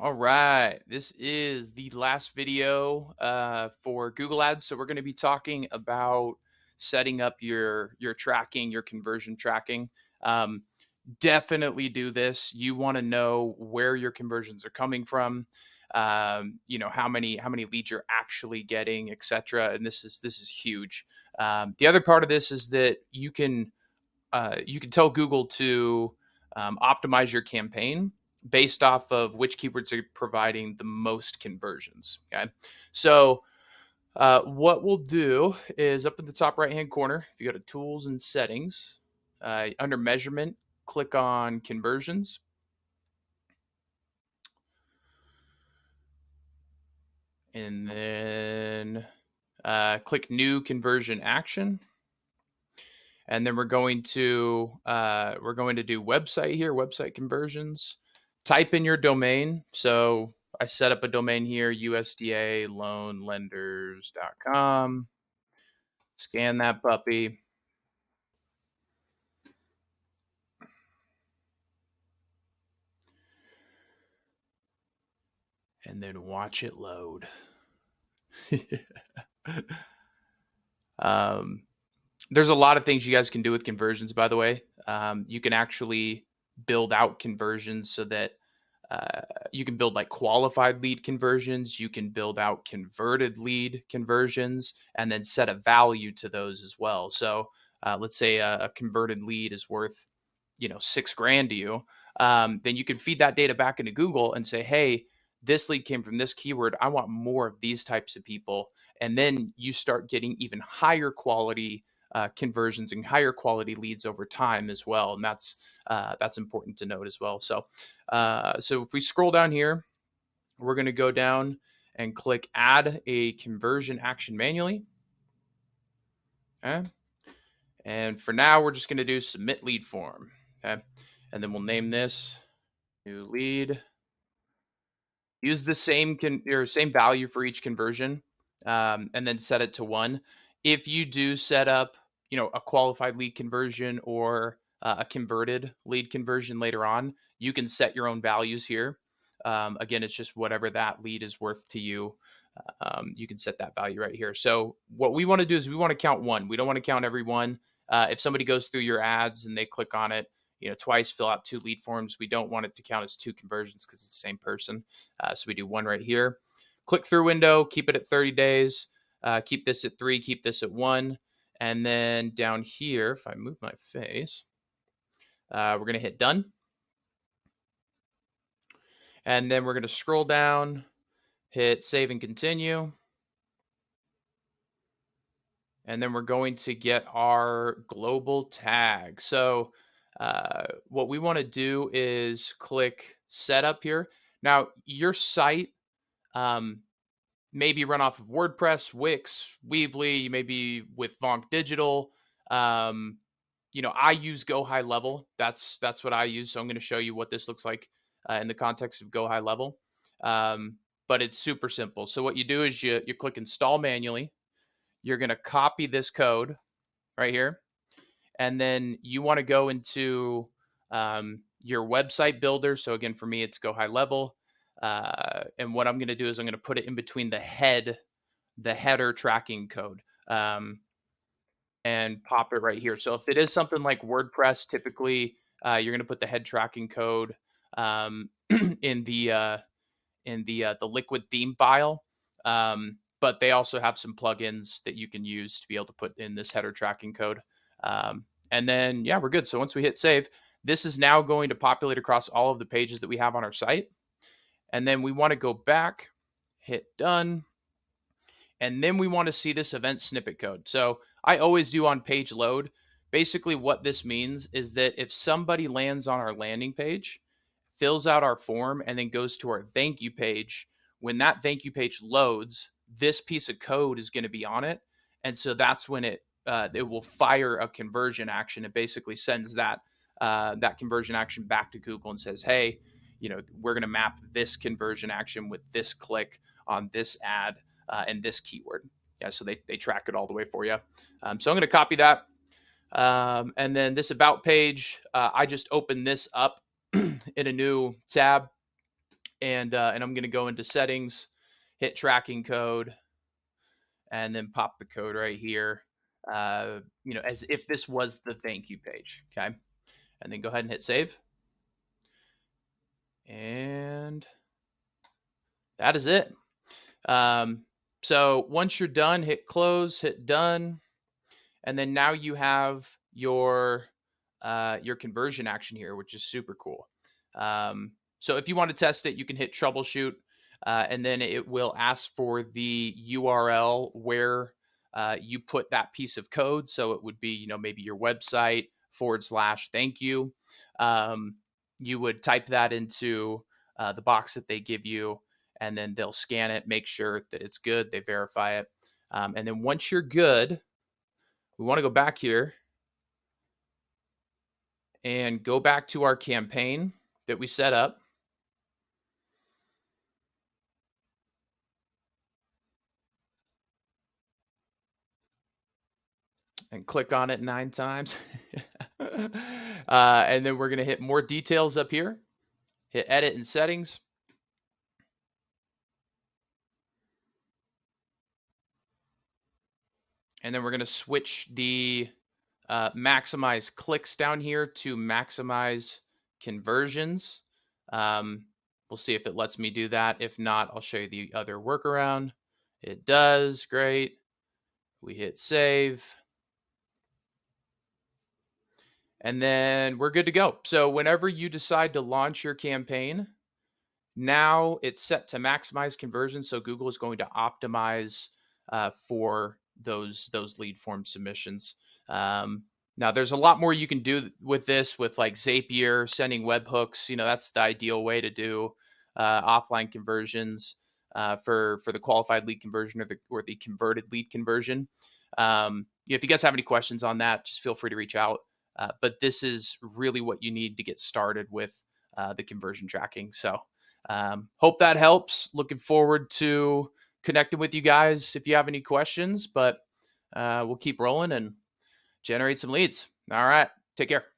All right, this is the last video for Google Ads. So we're going to be talking about setting up your tracking, your conversion tracking. Um, Definitely do this. You want to know where your conversions are coming from. How many leads you're actually getting, etc. And this is huge. The other part of this is that you can tell Google to optimize your campaign based off of which keywords are providing the most conversions. Okay, so what we'll do is up in the top right hand corner, if you go to Tools and Settings, under Measurement, click on Conversions, and then click New Conversion Action. And then we're going to do website here, website conversions. Type in your domain. So I set up a domain here, USDA-loanlenders.com. Scan that puppy. And then watch it load. There's a lot of things you guys can do with conversions, by the way. You can actually build out conversions so that you can build like qualified lead conversions. You can build out converted lead conversions and then set a value to those as well. So let's say a converted lead is worth, $6,000 to you. Then you can feed that data back into Google and say, hey, this lead came from this keyword. I want more of these types of people. And then you start getting even higher quality conversions and higher quality leads over time as well. And that's important to note as well. So if we scroll down here, we're going to go down and click Add a Conversion Action Manually. Okay. And for now, we're just going to do Submit Lead Form. Okay. And then we'll name this New Lead. Use the same value for each conversion, and then set it to 1. If you do set up, a qualified lead conversion or a converted lead conversion later on, you can set your own values here. Again, it's just whatever that lead is worth to you. You can set that value right here. So what we want to do is we want to count 1. We don't want to count every one. If somebody goes through your ads and they click on it, twice, fill out 2 lead forms, we don't want it to count as 2 conversions because it's the same person. So we do 1 right here. Click through window, keep it at 30 days. Keep this at 3, keep this at 1. And then down here, if I move my face, we're going to hit done. And then we're going to scroll down, hit save and continue. And then we're going to get our global tag. So what we want to do is click setup here. Now your site maybe run off of WordPress, Wix, Weebly, maybe with Vonk Digital. I use Go High Level. That's what I use. So I'm going to show you what this looks like in the context of Go High Level. But it's super simple. So what you do is you click install manually. You're going to copy this code right here. And then you want to go into your website builder. So again, for me, it's Go High Level. And what I'm going to do is I'm going to put it in between the header tracking code, and pop it right here. So if it is something like WordPress, typically you're going to put the head tracking code in the liquid theme file. But they also have some plugins that you can use to be able to put in this header tracking code. And then, yeah, we're good. So once we hit save, this is now going to populate across all of the pages that we have on our site. And then we want to go back, hit done. And then we want to see this event snippet code. So I always do on page load. Basically what this means is that if somebody lands on our landing page, fills out our form, and then goes to our thank you page, when that thank you page loads, this piece of code is going to be on it. And so that's when it will fire a conversion action. It basically sends that conversion action back to Google and says, hey, we're going to map this conversion action with this click on this ad and this keyword. Yeah, so they track it all the way for you. So I'm going to copy that. And then this about page, I just open this up in a new tab. and I'm going to go into settings, hit tracking code, and then pop the code right here. As if this was the thank you page. Okay, and then go ahead and hit save, and that is it. So once you're done, hit close, hit done, and then now you have your conversion action here, which is super cool. So if you want to test it, you can hit troubleshoot, and then it will ask for the URL where you put that piece of code. So it would be, maybe your website / thank you. You would type that into the box that they give you, and then they'll scan it, make sure that it's good. They verify it. And then once you're good, we want to go back here and go back to our campaign that we set up. And click on it 9 times. And then we're going to hit more details up here, hit edit and settings. And then we're going to switch the maximize clicks down here to maximize conversions. We'll see if it lets me do that. If not, I'll show you the other workaround. It does, great. We hit save. And then we're good to go. So whenever you decide to launch your campaign, now it's set to maximize conversion. So Google is going to optimize for those lead form submissions. Now there's a lot more you can do with this, with like Zapier, sending webhooks. That's the ideal way to do offline conversions for the qualified lead conversion or the converted lead conversion. If you guys have any questions on that, just feel free to reach out. But this is really what you need to get started with the conversion tracking. So hope that helps. Looking forward to connecting with you guys if you have any questions, but we'll keep rolling and generate some leads. All right. Take care.